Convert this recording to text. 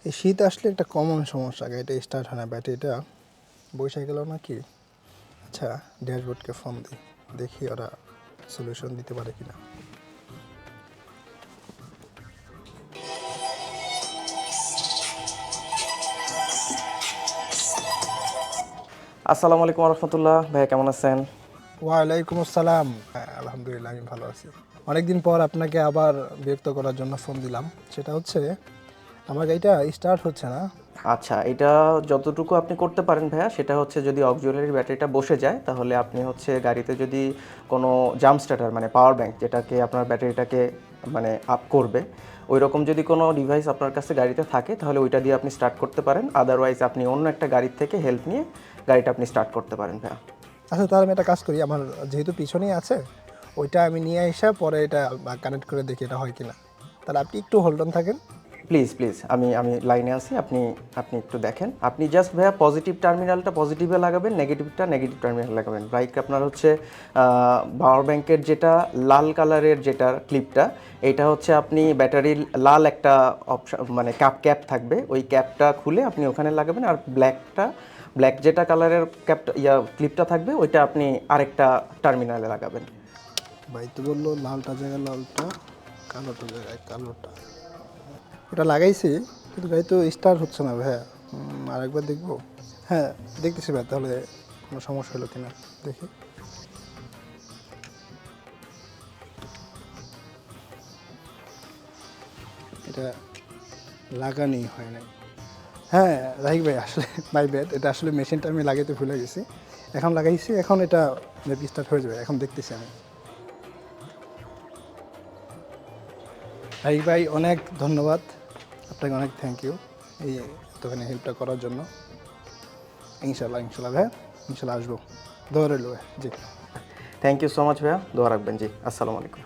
এই শীত আসলে একটা কমন সমস্যা, গাড়িটা স্টার্ট হয় না, ব্যাটারিটা বসে গেল নাকি। আচ্ছা, ড্যাশবোর্ডকে ফোন দিই, দেখি ওরা সলিউশন দিতে পারে কিনা। আসসালামু আলাইকুম রহমতুল্লাহ, ভাইয়া কেমন আছেন? ওয়ালাইকুম আসসালাম। হ্যাঁ, আলহামদুলিল্লাহ আমি ভালো আছি। অনেকদিন পর আপনাকে আবার বিরক্ত করার জন্য ফোন দিলাম। সেটা হচ্ছে আমার গাড়িটা স্টার্ট হচ্ছে না। আচ্ছা, এটা যতটুকু আপনি করতে পারেন ভাইয়া, সেটা হচ্ছে যদি অক্সিলারি ব্যাটারিটা বসে যায় তাহলে আপনি হচ্ছে গাড়িতে যদি কোনো জাম্প স্টার্টার মানে পাওয়ার ব্যাংক যেটাকে আপনার ব্যাটারিটাকে মানে আপ করবে, ওই রকম যদি কোনো ডিভাইস আপনার কাছে গাড়িতে থাকে তাহলে ওইটা দিয়ে আপনি স্টার্ট করতে পারেন। আদারওয়াইজ আপনি অন্য একটা গাড়ির থেকে হেল্প নিয়ে গাড়িটা আপনি স্টার্ট করতে পারেন ভাইয়া। আচ্ছা, তাহলে আমি একটা কাজ করি, আমার যেহেতু পিছনেই আছে ওইটা আমি নিয়ে এসে পরে এটা কানেক্ট করে দেখি এটা হয় কিনা। তাহলে আপনি একটু হোল্ড অন থাকেন। প্লিজ প্লিজ, আমি আমি লাইনে আছি, আপনি আপনি একটু দেখেন। আপনি জাস্ট ভাইয়া পজিটিভ টার্মিনালটা পজিটিভে লাগাবেন, নেগেটিভটা নেগেটিভ টার্মিনাল লাগাবেন। বাইক আপনার হচ্ছে পাওয়ার ব্যাংকের যেটা লাল কালারের যেটা ক্লিপটা, এটা হচ্ছে আপনি ব্যাটারির লাল একটা অপশন মানে ক্যাপ থাকবে, ওই ক্যাপটা খুলে আপনি ওখানে লাগাবেন। আর ব্ল্যাক যেটা কালারের ক্যাপটা ক্লিপটা থাকবে ওইটা আপনি আরেকটা টার্মিনালে লাগাবেন। ভাই তো বললো লালটা জায়গায় লালটা, কালোটা জায়গায় কালোটা। ওটা লাগাইছি কিন্তু গাড়ি তো স্টার্ট হচ্ছে না ভাইয়া। আরেকবার দেখবো। হ্যাঁ, দেখতেছি ভাই, তাহলে কোনো সমস্যা হলো কিনা দেখি। এটা লাগানি হয় নাই। হ্যাঁ রাহিক ভাই, আসলে মাই ব্যাড, এটা আসলে মেশিনটা আমি লাগাইতে ভুলে গেছি। এখন লাগাইছি, এখন এটা মেবি স্টার্ট হয়ে যাবে। এখন দেখতেছি আমি। রাহিক ভাই অনেক ধন্যবাদ, আপনাকে অনেক থ্যাংক ইউ এই এতখানি হেল্পটা করার জন্য। ইনশাল্লাহ ইনশাল্লাহ ভাই, ইনশাল্লাহ আসবো। দৌড়ে লো জি। থ্যাংক ইউ সো মাচ ভাইয়া, দোয়া রাখবেন। জি, আসসালামু আলাইকুম।